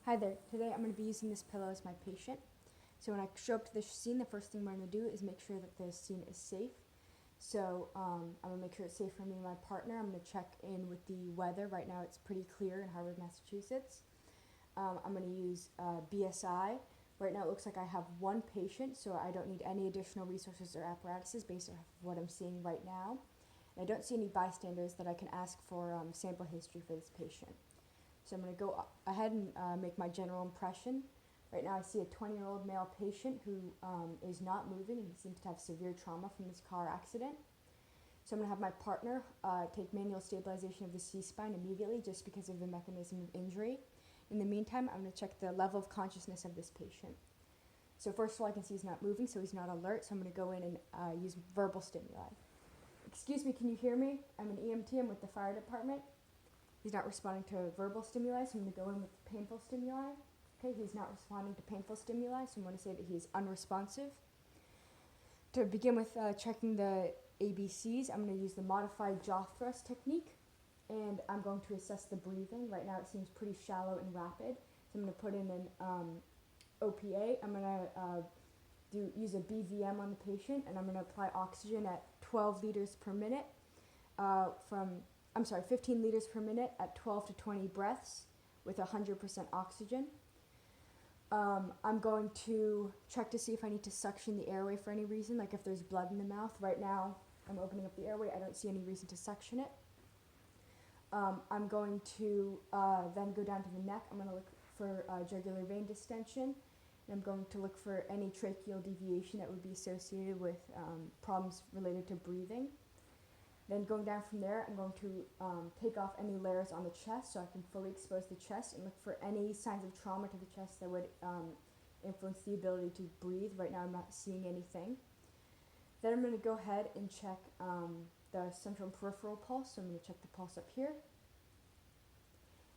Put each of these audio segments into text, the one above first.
Hi there. Today I'm going to be using this pillow as my patient. So when I show up to the scene, the first thing I'm going to do is make sure that the scene is safe. So I'm going to make sure it's safe for me and my partner. I'm going to check in with the weather. Right now it's pretty clear in Harvard, Massachusetts. I'm going to use BSI. Right now it looks like I have one patient, so I don't need any additional resources or apparatuses based on what I'm seeing right now. And I don't see any bystanders that I can ask for sample history for this patient. So I'm going to go ahead and make my general impression. Right now I see a 20-year-old male patient who is not moving, and he seems to have severe trauma from this car accident. So I'm going to have my partner take manual stabilization of the C-spine immediately just because of the mechanism of injury. In the meantime, I'm going to check the level of consciousness of this patient. So first of all, I can see he's not moving, so he's not alert, so I'm going to go in and use verbal stimuli. Excuse me, can you hear me? I'm an EMT, I'm with the fire department. He's not responding to verbal stimuli, so I'm going to go in with painful stimuli. Okay, he's not responding to painful stimuli, so I'm going to say that he's unresponsive. To begin with checking the ABCs, I'm going to use the modified jaw thrust technique, and I'm going to assess the breathing. Right now it seems pretty shallow and rapid, so I'm going to put in an OPA. I'm going to use a BVM on the patient, and I'm going to apply oxygen at 12 liters per minute 15 liters per minute at 12 to 20 breaths with 100% oxygen. I'm going to check to see if I need to suction the airway for any reason, like if there's blood in the mouth. Right now, I'm opening up the airway. I don't see any reason to suction it. I'm going to then go down to the neck. I'm going to look for jugular vein distension. And I'm going to look for any tracheal deviation that would be associated with problems related to breathing. Then going down from there, I'm going to take off any layers on the chest so I can fully expose the chest and look for any signs of trauma to the chest that would influence the ability to breathe. Right now I'm not seeing anything. Then I'm going to go ahead and check the central and peripheral pulse. So I'm going to check the pulse up here.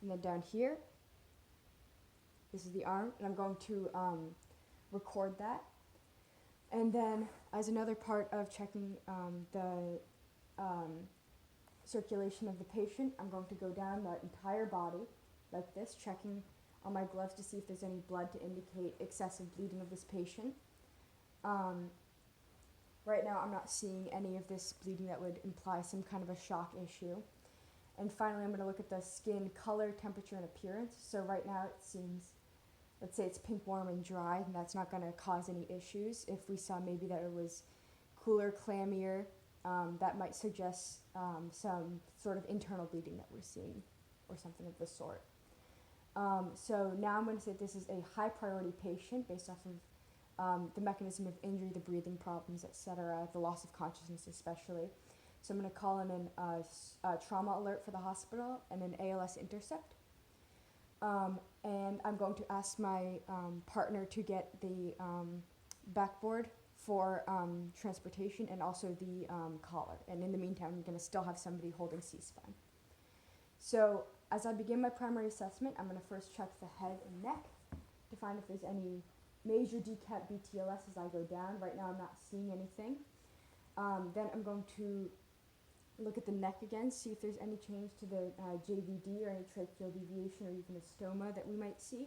And then down here, this is the arm, and I'm going to record that. And then as another part of checking the circulation of the patient, I'm going to go down the entire body like this, checking on my gloves to see if there's any blood to indicate excessive bleeding of this patient. Right now I'm not seeing any of this bleeding that would imply some kind of a shock issue. And finally I'm going to look at the skin color, temperature, and appearance. So right now it seems, let's say it's pink, warm, and dry, and that's not going to cause any issues. If we saw maybe that it was cooler, clammier, that might suggest some sort of internal bleeding that we're seeing or something of the sort. So now I'm going to say this is a high priority patient based off of the mechanism of injury, the breathing problems, etc., the loss of consciousness especially. So I'm going to call in a trauma alert for the hospital and an ALS intercept. And I'm going to ask my partner to get the backboard for transportation and also the collar. And in the meantime, I'm going to still have somebody holding C-spine. So as I begin my primary assessment, I'm going to first check the head and neck to find if there's any major decap BTLS as I go down. Right now I'm not seeing anything. Then I'm going to look at the neck again, see if there's any change to the JVD or any tracheal deviation or even a stoma that we might see.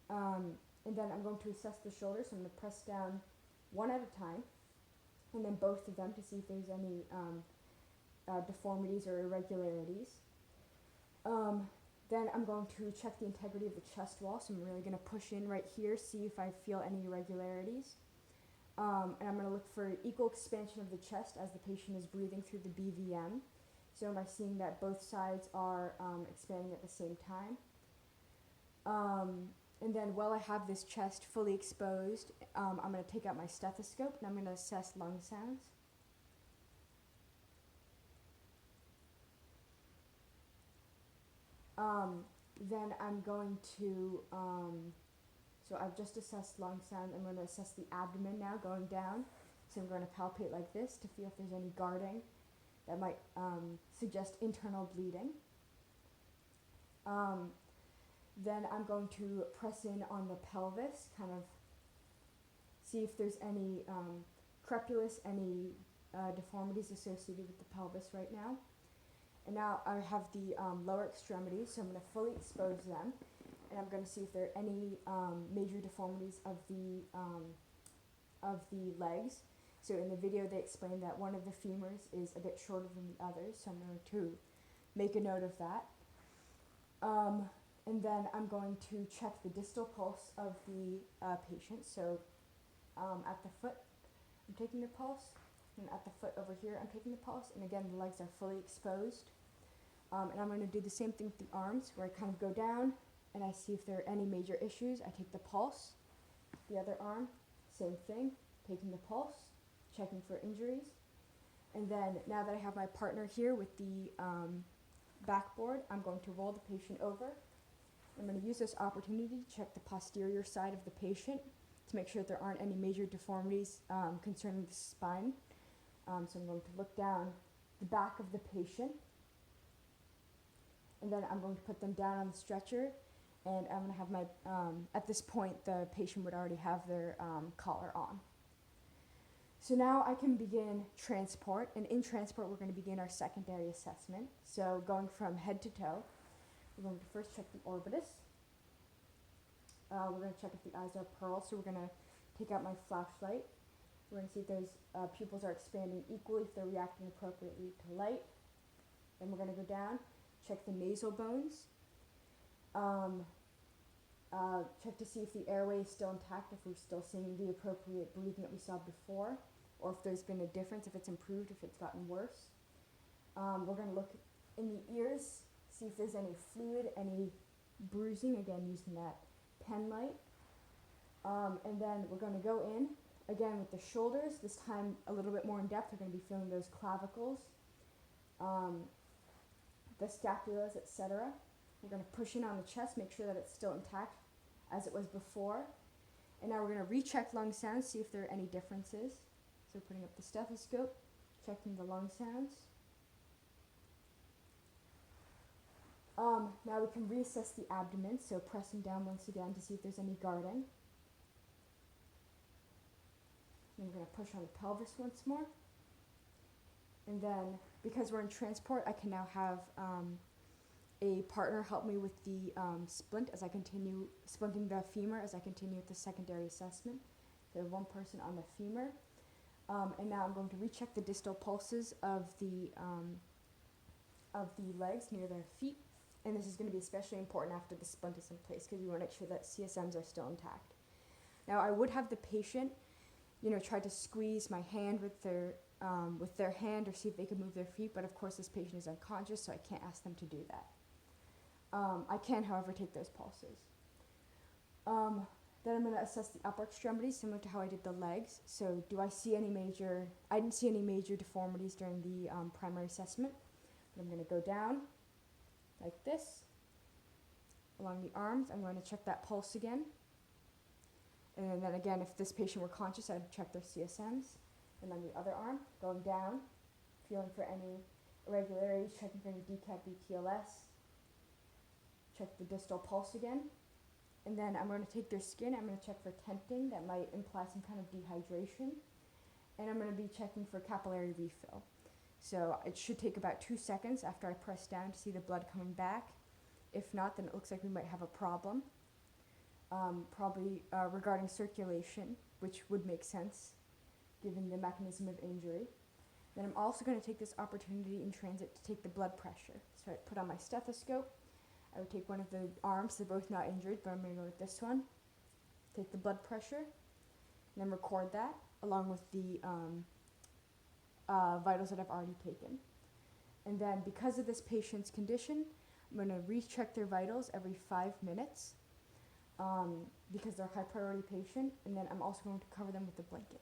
And then I'm going to assess the shoulders. So I'm going to press down one at a time, and then both of them to see if there's any deformities or irregularities. Then I'm going to check the integrity of the chest wall, so I'm really going to push in right here, see if I feel any irregularities. And I'm going to look for equal expansion of the chest as the patient is breathing through the BVM. So am I seeing that both sides are expanding at the same time? And then while I have this chest fully exposed, I'm going to take out my stethoscope and I'm going to assess lung sounds. Then I'm going to, so I've just assessed lung sound. I'm going to assess the abdomen now going down. So I'm going to palpate like this to feel if there's any guarding that might suggest internal bleeding. Then I'm going to press in on the pelvis, kind of see if there's any crepulus, any deformities associated with the pelvis right now. And now I have the lower extremities, so I'm going to fully expose them. and I'm going to see if there are any major deformities of the legs. So in the video they explained that one of the femurs is a bit shorter than the others, so I'm going to make a note of that. And then I'm going to check the distal pulse of the patient. So at the foot, I'm taking the pulse, and at the foot over here, I'm taking the pulse, and again, the legs are fully exposed. And I'm going to do the same thing with the arms, where I kind of go down, and I see if there are any major issues. I take the pulse. The other arm, same thing, taking the pulse, checking for injuries. And then, now that I have my partner here with the backboard, I'm going to roll the patient over. I'm going to use this opportunity to check the posterior side of the patient to make sure that there aren't any major deformities concerning the spine. So I'm going to look down the back of the patient, and then I'm going to put them down on the stretcher, and I'm going to have my, at this point the patient would already have their collar on. So now I can begin transport, and in transport we're going to begin our secondary assessment. So going from head to toe, we're going to first check the orbitus. We're going to check if the eyes are pearl, so we're going to take out my flashlight. We're going to see if those pupils are expanding equally, if they're reacting appropriately to light. Then we're going to go down, check the nasal bones, check to see if the airway is still intact, if we're still seeing the appropriate breathing that we saw before, or if there's been a difference, if it's improved, if it's gotten worse. We're going to look in the ears, see if there's any fluid, any bruising, again using that pen light. And then we're going to go in, again with the shoulders, this time a little bit more in depth. We're going to be feeling those clavicles, the scapulas, etc. We're going to push in on the chest, make sure that it's still intact as it was before. And now we're going to recheck lung sounds, see if there are any differences. So putting up the stethoscope, checking the lung sounds. Now we can reassess the abdomen, so pressing down once again to see if there's any guarding. And we're going to push on the pelvis once more. And then, because we're in transport, I can now have a partner help me with the splint as I continue splinting the femur as I continue with the secondary assessment. So one person on the femur. And now I'm going to recheck the distal pulses of the legs near their feet. And this is going to be especially important after the splint is in place, because we want to make sure that CSMs are still intact. Now I would have the patient, try to squeeze my hand with their hand, or see if they can move their feet, but of course this patient is unconscious, so I can't ask them to do that. I can, however, take those pulses. Then I'm going to assess the upper extremities, similar to how I did the legs. So do I see any major, I didn't see any major deformities during the primary assessment, but I'm going to go down like this. Along the arms, I'm going to check that pulse again. And then again, if this patient were conscious, I'd check their CSMs. And then the other arm, going down, feeling for any irregularities, checking for any DCAT, BTLS. Check the distal pulse again. And then I'm going to take their skin, I'm going to check for tenting, that might imply some kind of dehydration. And I'm going to be checking for capillary refill. So it should take about 2 seconds after I press down to see the blood coming back. If not, then it looks like we might have a problem. Probably regarding circulation, which would make sense given the mechanism of injury. Then I'm also going to take this opportunity in transit to take the blood pressure. So I put on my stethoscope. I would take one of the arms, they're both not injured, but I'm going to go with this one. Take the blood pressure, and then record that along with the vitals that I've already taken. And then because of this patient's condition, I'm going to recheck their vitals every 5 minutes because they're a high priority patient, and then I'm also going to cover them with a blanket.